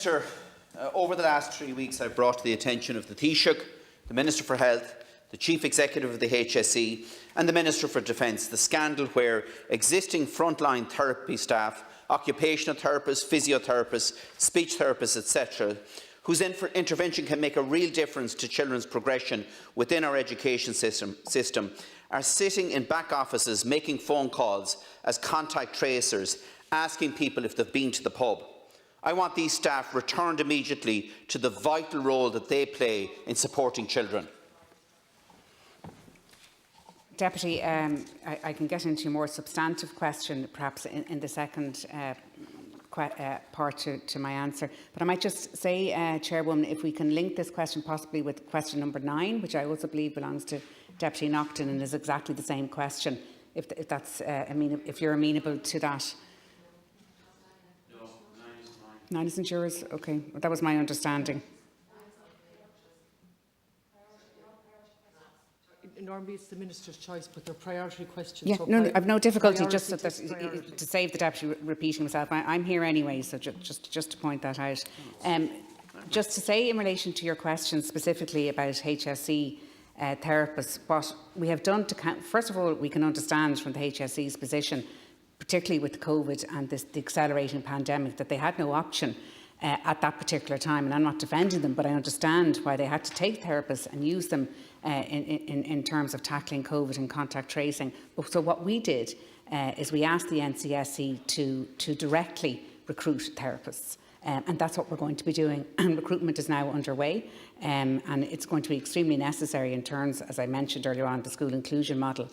Sir, over the last 3 weeks I've brought to the attention of the Taoiseach, the Minister for Health, the Chief Executive of the HSE and the Minister for Defence the scandal where existing frontline therapy staff, occupational therapists, physiotherapists, speech therapists, etc., whose intervention can make a real difference to children's progression within our education system, are sitting in back offices making phone calls as contact tracers, asking people if they've been to the pub. I want these staff returned immediately to the vital role that they play in supporting children. Deputy, I can get into a more substantive question perhaps in the second part to my answer. But I might just say, Chairwoman, if we can link this question possibly with question number 9, which I also believe belongs to Deputy Naughton and is exactly the same question, if that's if you're amenable to that. 9 isn't yours? Okay, well, that was my understanding. Normally it's the Minister's choice, but they're priority questions. Yeah, so no, I've no difficulty just to save the Deputy repeating himself. I'm here anyway, so just to point that out. Just to say in relation to your question specifically about HSE therapists, what we have done to first of all, we can understand from the HSE's position, particularly with COVID and the accelerating pandemic, that they had no option at that particular time. And I'm not defending them, but I understand why they had to take therapists and use them in terms of tackling COVID and contact tracing. So what we did is we asked the NCSE to directly recruit therapists. And that's what we're going to be doing. And recruitment is now underway, and it's going to be extremely necessary in terms, as I mentioned earlier on, the school inclusion model,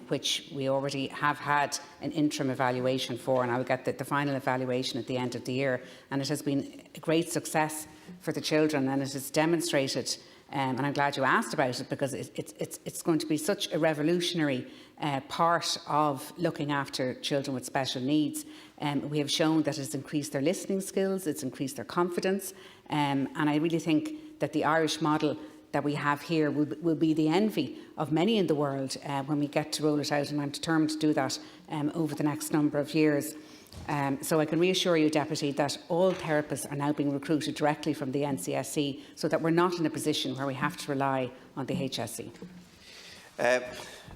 which we already have had an interim evaluation for, and I will get the final evaluation at the end of the year. And it has been a great success for the children, and it has demonstrated, and I'm glad you asked about it, because it's going to be such a revolutionary part of looking after children with special needs. We have shown that it's increased their listening skills, it's increased their confidence, and I really think that the Irish model that we have here will be the envy of many in the world when we get to roll it out, and I'm determined to do that over the next number of years. So I can reassure you, Deputy, that all therapists are now being recruited directly from the NCSE, so that we're not in a position where we have to rely on the HSE.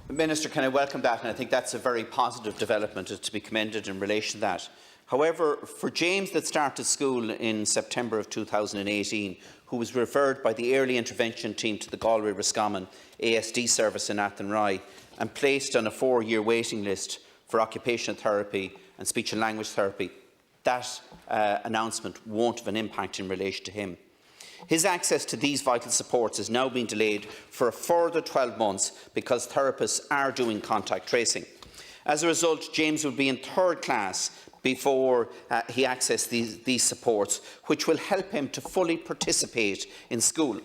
Minister, can I welcome that, and I think that's a very positive development to be commended in relation to that. However, for James that started school in September of 2018, who was referred by the early intervention team to the Galway Roscommon ASD service in Athenry and placed on a 4-year waiting list for occupational therapy and speech and language therapy, that announcement won't have an impact in relation to him. His access to these vital supports is now being delayed for a further 12 months because therapists are doing contact tracing. As a result, James will be in 3rd class before he accesses these supports, which will help him to fully participate in school.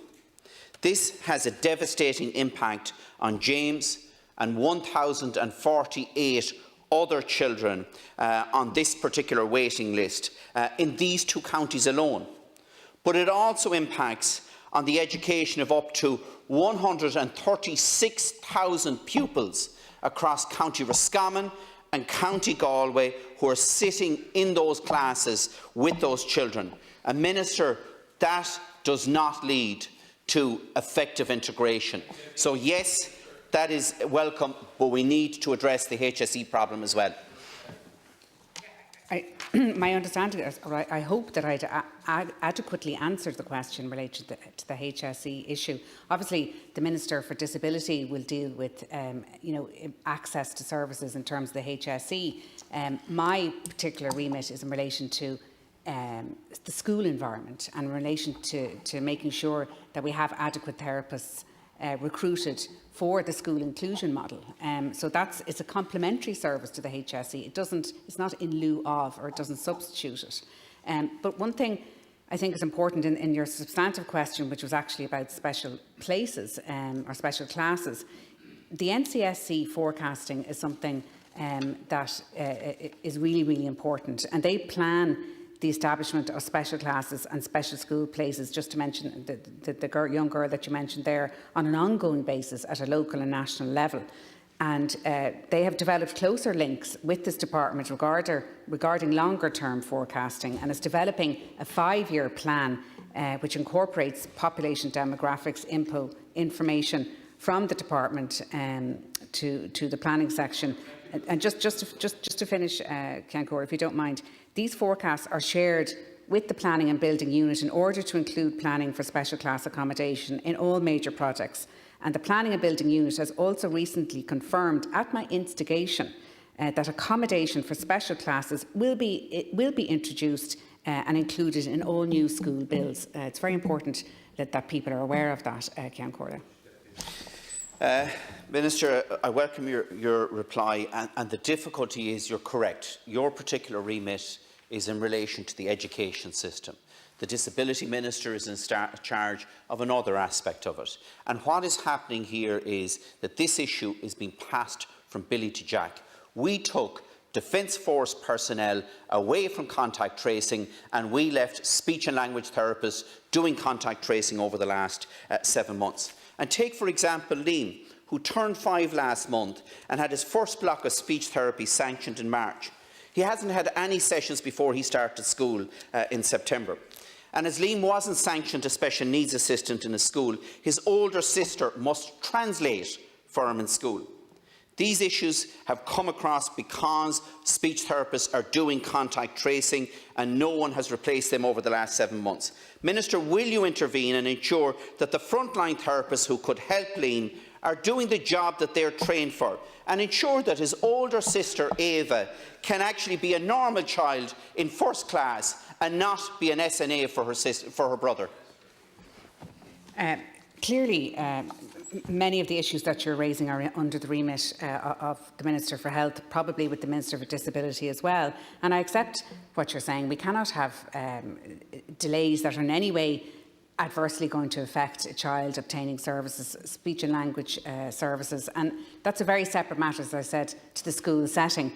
This has a devastating impact on James and 1,048 other children on this particular waiting list in these 2 counties alone. But it also impacts on the education of up to 136,000 pupils across County Roscommon and County Galway who are sitting in those classes with those children. And Minister, that does not lead to effective integration. So yes, that is welcome, but we need to address the HSE problem as well. My understanding is, or I hope that I adequately answered the question related to the HSE issue. Obviously, the Minister for Disability will deal with access to services in terms of the HSE. My particular remit is in relation to the school environment and in relation to making sure that we have adequate therapists recruited for the school inclusion model. So it's a complementary service to the HSE. It's not in lieu of, or it doesn't substitute it. But one thing I think is important in your substantive question, which was actually about special places or special classes, the NCSE forecasting is something that is really, really important, and they plan the establishment of special classes and special school places, just to mention the young girl that you mentioned there, on an ongoing basis at a local and national level. And they have developed closer links with this department regarding longer-term forecasting, and is developing a 5-year plan which incorporates population demographics information from the department to the planning section. And just to finish, Ciancora, if you don't mind, these forecasts are shared with the Planning and Building Unit in order to include planning for special class accommodation in all major projects. And the Planning and Building Unit has also recently confirmed, at my instigation, that accommodation for special classes will be introduced and included in all new school bills. It's very important that people are aware of that, Ciancora. Minister, I welcome your reply, and the difficulty is you're correct. Your particular remit is in relation to the education system. The Disability Minister is in charge of another aspect of it. And what is happening here is that this issue is being passed from Billy to Jack. We took Defence Force personnel away from contact tracing, and we left speech and language therapists doing contact tracing over the last 7 months. And take, for example, Liam, who turned 5 last month and had his first block of speech therapy sanctioned in March. He hasn't had any sessions before he started school in September. And as Liam wasn't sanctioned a special needs assistant in his school, his older sister must translate for him in school. These issues have come across because speech therapists are doing contact tracing and no one has replaced them over the last 7 months. Minister, will you intervene and ensure that the frontline therapists who could help Liam are doing the job that they're trained for, and ensure that his older sister Ava can actually be a normal child in first class and not be an SNA for her brother? Clearly, many of the issues that you're raising are under the remit of the Minister for Health, probably with the Minister for Disability as well. And I accept what you're saying. We cannot have delays that are in any way adversely going to affect a child obtaining services, speech and language services. And that's a very separate matter, as I said, to the school setting.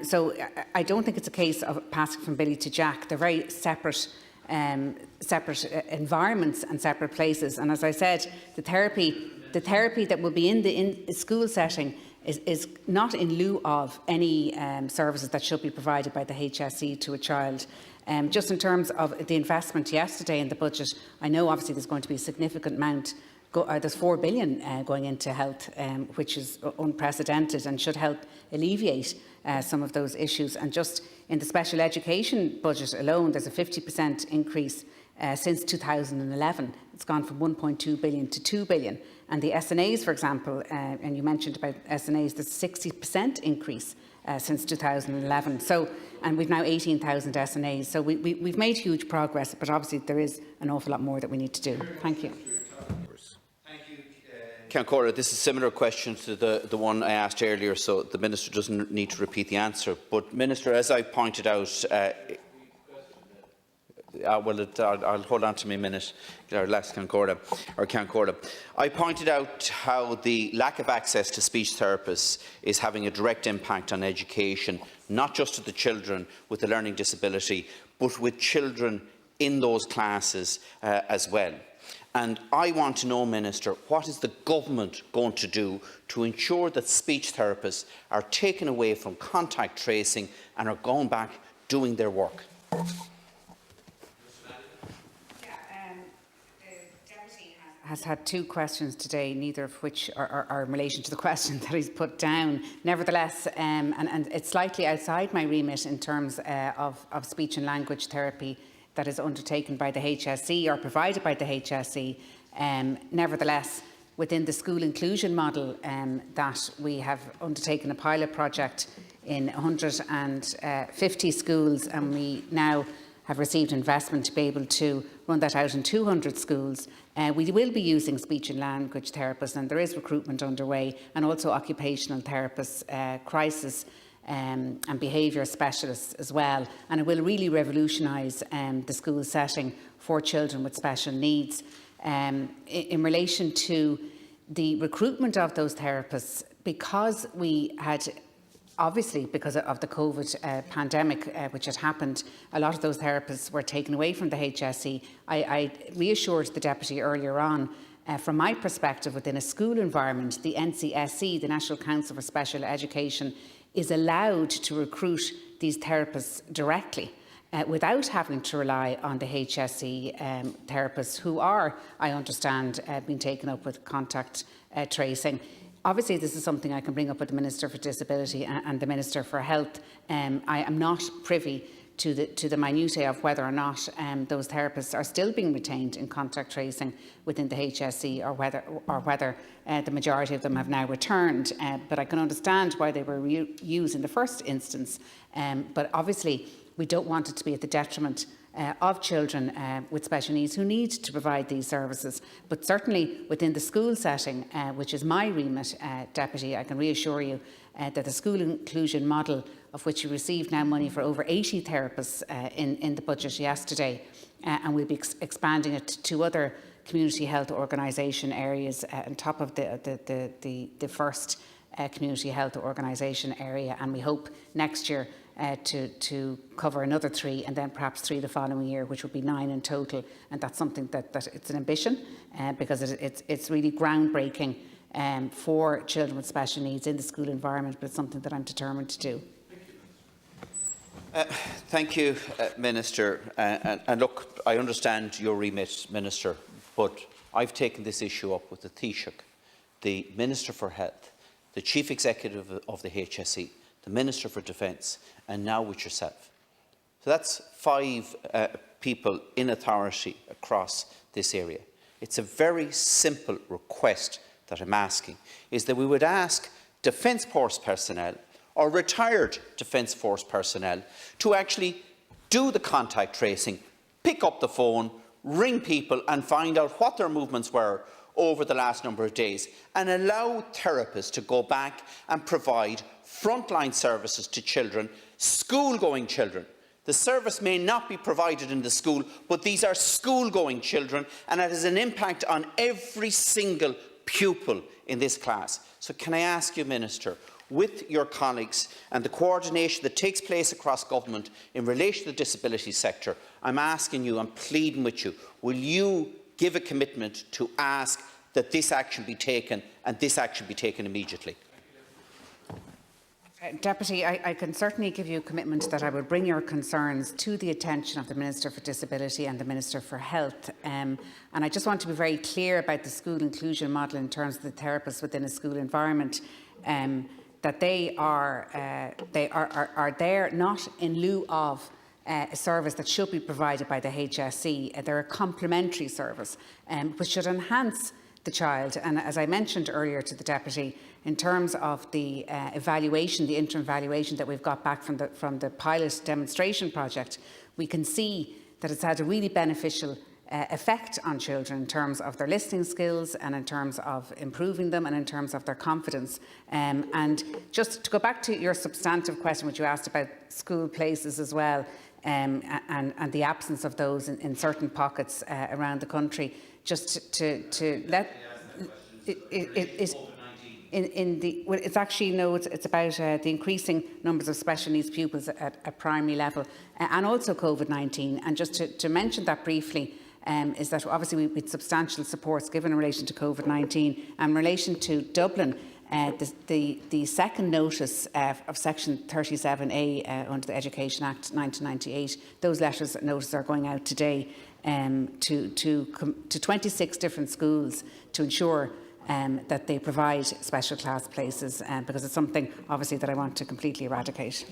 So I don't think it's a case of passing from Billy to Jack. They're very separate environments and separate places. And as I said, the therapy that will be in the school setting is not in lieu of any services that should be provided by the HSE to a child. Just in terms of the investment yesterday in the budget, I know obviously there's going to be a significant amount. There's 4 billion going into health, which is unprecedented and should help alleviate some of those issues. And just in the special education budget alone, there's a 50% increase since 2011. It's gone from 1.2 billion to 2 billion. And the SNAs, for example, and you mentioned about SNAs, there's a 60% increase since 2011. So, and we've now 18,000 SNAs. So we've made huge progress, but obviously there is an awful lot more that we need to do. Thank you. Ciancora, this is a similar question to the one I asked earlier, so the Minister doesn't need to repeat the answer. But, Minister, as I pointed out, I'll hold on to me a minute, Ciancora. I pointed out how the lack of access to speech therapists is having a direct impact on education, not just to the children with a learning disability, but with children in those classes as well. And I want to know, Minister, what is the government going to do to ensure that speech therapists are taken away from contact tracing and are going back doing their work? Has had 2 questions today, neither of which are in relation to the question that he's put down. Nevertheless, and it's slightly outside my remit in terms of speech and language therapy that is undertaken by the HSE or provided by the HSE. Nevertheless, within the school inclusion model that we have undertaken a pilot project in 150 schools, and we now have received investment to be able to run that out in 200 schools. We will be using speech and language therapists, and there is recruitment underway, and also occupational therapists, crisis and behaviour specialists as well. And it will really revolutionise the school setting for children with special needs. In relation to the recruitment of those therapists, because we had obviously, because of the COVID pandemic which had happened, a lot of those therapists were taken away from the HSE. I reassured the Deputy earlier on From my perspective, within a school environment, the NCSE, the National Council for Special Education, is allowed to recruit these therapists directly without having to rely on the HSE therapists who are, I understand, being taken up with contact tracing. Obviously, this is something I can bring up with the Minister for Disability and the Minister for Health. I am not privy to the minutiae of whether or not those therapists are still being retained in contact tracing within the HSE, or whether the majority of them have now returned. But I can understand why they were used in the first instance. But obviously, we don't want it to be at the detriment of children with special needs who need to provide these services. But certainly within the school setting, which is my remit, Deputy, I can reassure you that the school inclusion model, of which we received now money for over 80 therapists in the budget yesterday, and we'll be expanding it to other community health organisation areas on top of the first community health organisation area, and we hope next year to cover another 3, and then perhaps 3 the following year, which would be 9 in total. And that's something that it's an ambition, because it's really groundbreaking for children with special needs in the school environment, but it's something that I'm determined to do. Thank you, Minister. And look, I understand your remit, Minister, but I've taken this issue up with the Taoiseach, the Minister for Health, the Chief Executive of the HSE, the Minister for Defence, and now with yourself. So that's 5 people in authority across this area. It's a very simple request that I'm asking, is that we would ask Defence Force personnel or retired Defence Force personnel to actually do the contact tracing, pick up the phone, ring people and find out what their movements were over the last number of days, and allow therapists to go back and provide frontline services to children, school-going children. The service may not be provided in the school, but these are school-going children, and it has an impact on every single pupil in this class. So can I ask you, Minister, with your colleagues and the coordination that takes place across government in relation to the disability sector, I'm asking you, I'm pleading with you, will you give a commitment to ask that this action be taken, and this action be taken immediately? Deputy, I can certainly give you a commitment that I will bring your concerns to the attention of the Minister for Disability and the Minister for Health. And I just want to be very clear about the school inclusion model in terms of the therapists within a school environment, that they are there not in lieu of a service that should be provided by the HSE. They're a complementary service which should enhance the child. And as I mentioned earlier to the Deputy, in terms of the evaluation, the interim evaluation that we've got back from the pilot demonstration project, we can see that it's had a really beneficial effect on children in terms of their listening skills and in terms of improving them and in terms of their confidence. And just to go back to your substantive question, which you asked about school places as well, and the absence of those in certain pockets around the country, just to let it's actually no, it's about the increasing numbers of special needs pupils at a primary level, and also COVID-19. And just to mention that briefly, is that obviously we had substantial supports given in relation to COVID-19. And in relation to Dublin, the second notice of Section 37A under the Education Act 1998, those notices are going out today to 26 different schools to ensure that they provide special class places, because it's something obviously that I want to completely eradicate.